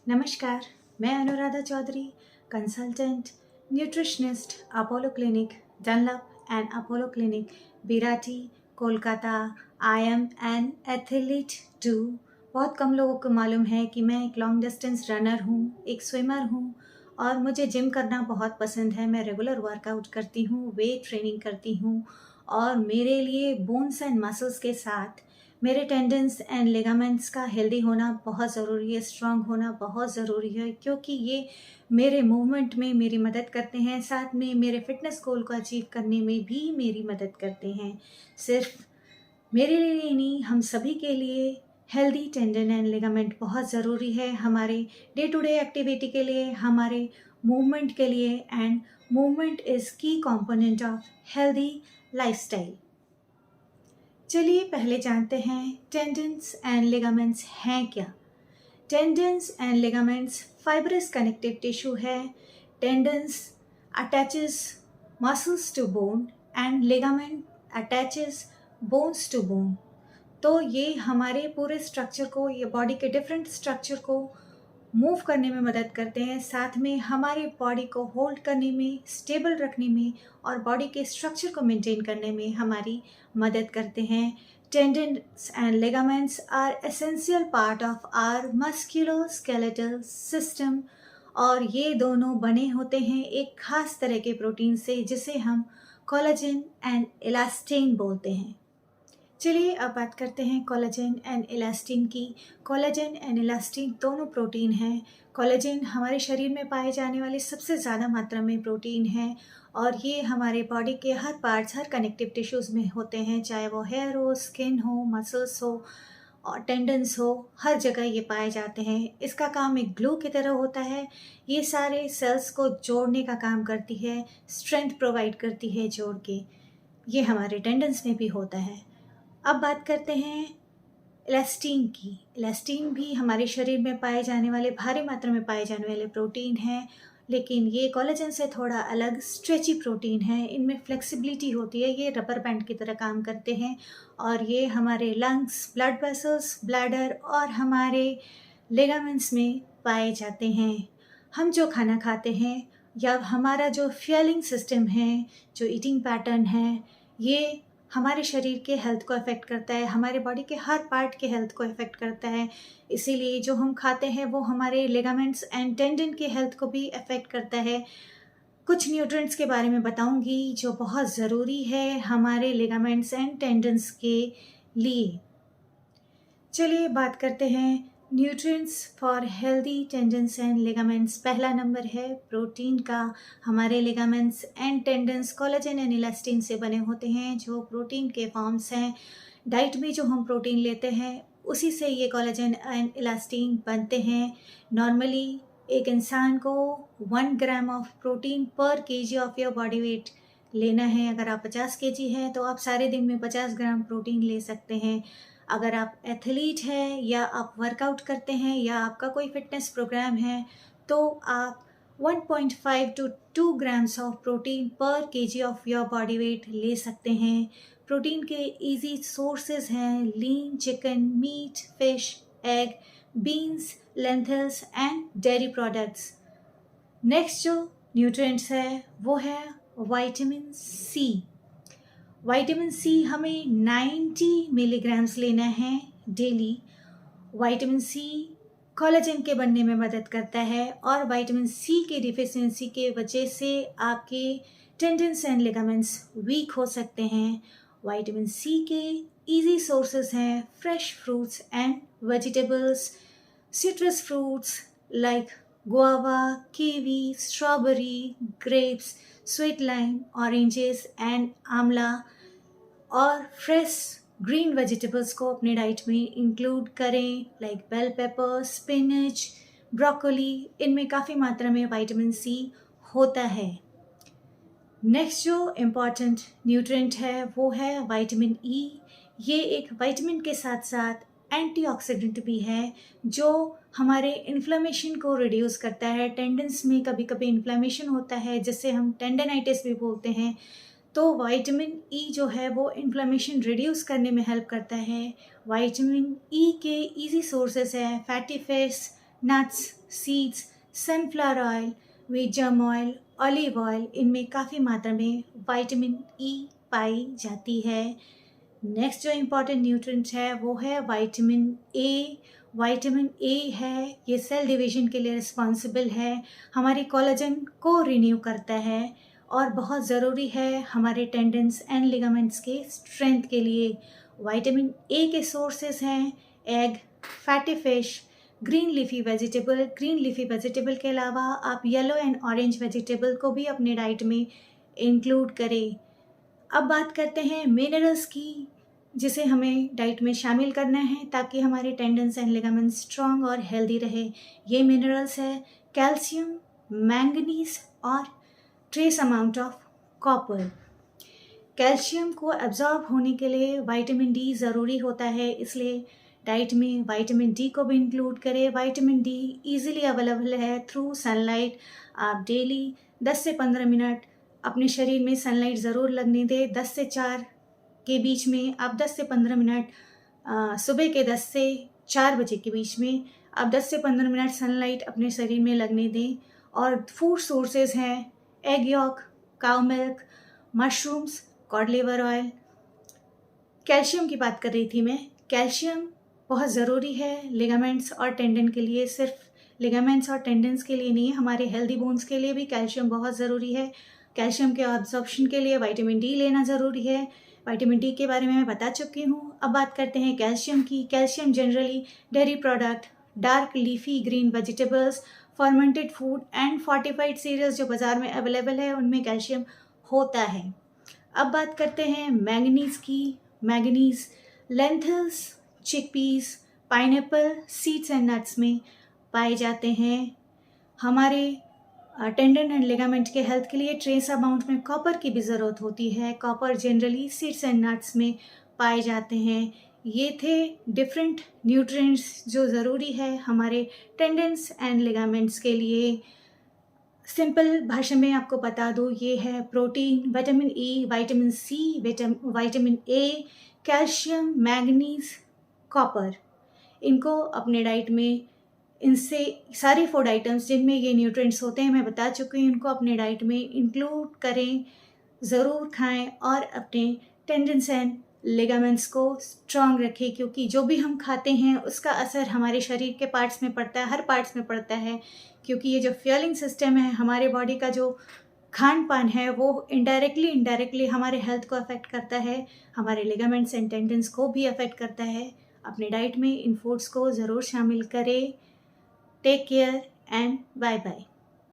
नमस्कार, मैं Anuradha Chaudhary, consultant, nutritionist, Apollo clinic, Dunlop and Apollo clinic, Birati, Kolkata. I am an athlete too. बहुत कम लोगों को मालूम है कि मैं एक लॉन्ग डिस्टेंस रनर हूँ, एक स्विमर हूँ और मुझे जिम करना बहुत पसंद है। मैं रेगुलर वर्कआउट करती हूँ, वेट ट्रेनिंग करती हूँ और मेरे लिए बोन्स एंड मसल्स के साथ मेरे टेंडन्स एंड लिगामेंट्स का हेल्दी होना बहुत ज़रूरी है, स्ट्रॉन्ग होना बहुत ज़रूरी है, क्योंकि ये मेरे मूवमेंट में मेरी मदद करते हैं, साथ में मेरे फिटनेस गोल को अचीव करने में भी मेरी मदद करते हैं। सिर्फ मेरे लिए ही नहीं, हम सभी के लिए हेल्दी टेंडन एंड लिगामेंट बहुत ज़रूरी है, हमारे डे टू डे एक्टिविटी के लिए, हमारे मूवमेंट के लिए। And movement is key component of healthy lifestyle. चलिए पहले जानते हैं टेंडन्स एंड लिगामेंट्स हैं क्या। Tendons and ligaments fibrous connective tissue है। Tendons attaches muscles to bone and ligament attaches bones to bone. तो ये हमारे पूरे स्ट्रक्चर को, ये बॉडी के डिफरेंट स्ट्रक्चर को मूव करने में मदद करते हैं, साथ में हमारे बॉडी को होल्ड करने में, स्टेबल रखने में और बॉडी के स्ट्रक्चर को मेंटेन करने में हमारी मदद करते हैं। Tendons and ligaments are essential part of our musculoskeletal system और ये दोनों बने होते हैं एक खास तरह के प्रोटीन से जिसे हम कोलेजन एंड इलास्टिन बोलते हैं। चलिए अब बात करते हैं कोलेजन एंड इलास्टिन की। कोलेजन एंड इलास्टिन दोनों प्रोटीन हैं। कोलेजन हमारे शरीर में पाए जाने वाले सबसे ज़्यादा मात्रा में प्रोटीन है और ये हमारे बॉडी के हर पार्ट्स, हर कनेक्टिव टिश्यूज़ में होते हैं, चाहे वो हेयर हो, स्किन हो, मसल्स हो और टेंडन्स हो, हर जगह ये पाए जाते हैं। इसका काम एक ग्लू की तरह होता है। ये सारे सेल्स को जोड़ने का काम करती है, स्ट्रेंथ प्रोवाइड करती है जोड़ के। ये हमारे टेंडन्स में भी होता है। अब बात करते हैं इलास्टिन की। इलास्टिन भी हमारे शरीर में पाए जाने वाले, भारी मात्रा में पाए जाने वाले प्रोटीन हैं, लेकिन ये कोलेजन से थोड़ा अलग स्ट्रेची प्रोटीन है। इनमें फ्लेक्सिबिलिटी होती है, ये रबर बैंड की तरह काम करते हैं और ये हमारे लंग्स, ब्लड वेसल्स, ब्लैडर और हमारे लिगामेंट्स में पाए जाते हैं। हम जो खाना खाते हैं या हमारा जो फ्यूलिंग सिस्टम है, जो ईटिंग पैटर्न है, ये हमारे शरीर के हेल्थ को अफेक्ट करता है, हमारे बॉडी के हर पार्ट के हेल्थ को अफेक्ट करता है। इसीलिए जो हम खाते हैं वो हमारे लिगामेंट्स एंड टेंडन के हेल्थ को भी अफेक्ट करता है। कुछ न्यूट्रिएंट्स के बारे में बताऊंगी जो बहुत ज़रूरी है हमारे लिगामेंट्स एंड टेंडन्स के लिए। चलिए बात करते हैं nutrients for healthy tendons and ligaments. पहला नंबर है प्रोटीन का। हमारे ligaments and tendons collagen and elastin से बने होते हैं, जो प्रोटीन के फॉर्म्स हैं। डाइट में जो हम प्रोटीन लेते हैं उसी से ये कोलेजन एंड इलास्टिन बनते हैं। नॉर्मली एक इंसान को 1 gram of protein per kg of your body wait लेना है। अगर आप 50 केजी हैं तो आप सारे दिन में 50 ग्राम प्रोटीन ले सकते हैं। अगर आप एथलीट हैं या आप वर्कआउट करते हैं या आपका कोई फिटनेस प्रोग्राम है तो आप 1.5 to 2 grams of protein per kg of your body weight ले सकते हैं। प्रोटीन के इजी सोर्सेज हैं lean chicken, meat, fish, egg, beans, lentils and dairy products. Next जो न्यूट्रिएंट्स है वो है विटामिन सी। विटामिन सी हमें 90 मिलीग्राम्स लेना है डेली। विटामिन सी कोलेजन के बनने में मदद करता है और विटामिन सी के डिफिशियंसी के वजह से आपके टेंडन्स एंड लिगामेंट्स वीक हो सकते हैं। विटामिन सी के इजी सोर्सेस हैं fresh fruits and vegetables, citrus fruits like guava, kiwi, strawberry, grapes, sweet lime, oranges and आंवला और फ्रेश ग्रीन वेजिटेबल्स को अपने डाइट में इंक्लूड करें like bell pepper, spinach, broccoli. इनमें काफ़ी मात्रा में विटामिन सी होता है। नेक्स्ट जो इम्पॉर्टेंट न्यूट्रिएंट है वो है विटामिन ई। ये एक विटामिन के साथ साथ एंटीऑक्सीडेंट भी है जो हमारे इन्फ्लेमेशन को रिड्यूस करता है। टेंडन्स में कभी कभी इन्फ्लेमेशन होता है जिसे हम टेंडनाइटिस भी बोलते हैं, तो विटामिन ई जो है वो इन्फ्लेमेशन रिड्यूस करने में हेल्प करता है। विटामिन ई के इजी सोर्सेस हैं fatty fish, nuts, seeds, sunflower oil, wheat germ oil, olive oil, इनमें काफ़ी मात्रा में विटामिन ई पाई जाती है। नेक्स्ट जो इम्पॉर्टेंट न्यूट्रिएंट है वो है विटामिन ए। विटामिन ए है, ये सेल डिवीजन के लिए रिस्पॉन्सिबल है, हमारे कोलेजन को रिन्यू करता है और बहुत ज़रूरी है हमारे टेंडन्स एंड लिगामेंट्स के स्ट्रेंथ के लिए। विटामिन ए के सोर्सेज हैं egg, fatty fish, green leafy vegetable. Green leafy vegetable के अलावा आप येलो एंड ऑरेंज वेजिटेबल को भी अपने डाइट में इंक्लूड करें। अब बात करते हैं मिनरल्स की, जिसे हमें डाइट में शामिल करना है ताकि हमारे टेंडन्स एंड लिगामेंट्स स्ट्रॉन्ग और हेल्दी रहे। ये मिनरल्स है कैल्शियम, मैंगनीज और trace amount of copper. Calcium को एब्जॉर्ब होने के लिए विटामिन डी ज़रूरी होता है, इसलिए डाइट में विटामिन डी को भी इंक्लूड करें। विटामिन डी इजीली अवेलेबल है थ्रू सनलाइट। आप डेली 10 से 15 मिनट अपने शरीर में सनलाइट ज़रूर लगने दें। 10 से 4 के बीच में आप 10 से 15 मिनट, सुबह के 10 से 4 बजे के बीच में आप 10 से 15 मिनट सनलाइट अपने शरीर में लगने दें। और फूड सोर्सेज हैं egg York, cow milk, mushrooms, cod liver oil. Calcium की बात कर रही थी मैं। कैल्शियम बहुत ज़रूरी है लिगामेंट्स और टेंडन के लिए, सिर्फ लिगामेंट्स और टेंडन्स के लिए नहीं, हमारे हेल्दी बोन्स के लिए भी कैल्शियम बहुत ज़रूरी है। कैल्शियम के एब्जॉर्प्शन के लिए विटामिन डी लेना ज़रूरी है। विटामिन डी के बारे में मैं बता चुकी हूँ। अब बात करते हैं कैल्शियम की। Calcium generally dairy product, dark leafy green vegetables, fermented food and fortified cereals जो बाज़ार में अवेलेबल है उनमें कैल्शियम होता है। अब बात करते हैं मैंगनीज़ की। Manganese lentils, chickpeas, pineapple, seeds and nuts में पाए जाते हैं। हमारे टेंडन एंड लिगामेंट के हेल्थ के लिए ट्रेस अमाउंट में कॉपर की भी ज़रूरत होती है। Copper generally seeds and nuts में पाए जाते हैं। ये थे डिफरेंट न्यूट्रिएंट्स जो ज़रूरी है हमारे टेंडन्स एंड लिगामेंट्स के लिए। सिंपल भाषा में आपको बता दूँ, ये है protein, vitamin E, vitamin C, vitamin A, calcium, manganese, copper. इनको अपने डाइट में, इनसे सारे फूड आइटम्स जिनमें ये न्यूट्रिएंट्स होते हैं मैं बता चुकी हूँ, इनको अपने डाइट में इंक्लूड करें, ज़रूर खाएं और अपने टेंडन्स एंड लिगामेंट्स को स्ट्रॉन्ग रखें, क्योंकि जो भी हम खाते हैं उसका असर हमारे शरीर के पार्ट्स में पड़ता है, हर पार्ट्स में पड़ता है। क्योंकि ये जो फ्यूलिंग सिस्टम है हमारे बॉडी का, जो खान पान है वो इनडायरेक्टली हमारे हेल्थ को अफेक्ट करता है, हमारे लिगामेंट्स एंड टेंडन्स को भी अफेक्ट करता है। अपने डाइट में इन फूड्स को ज़रूर शामिल करें। Take care and bye bye.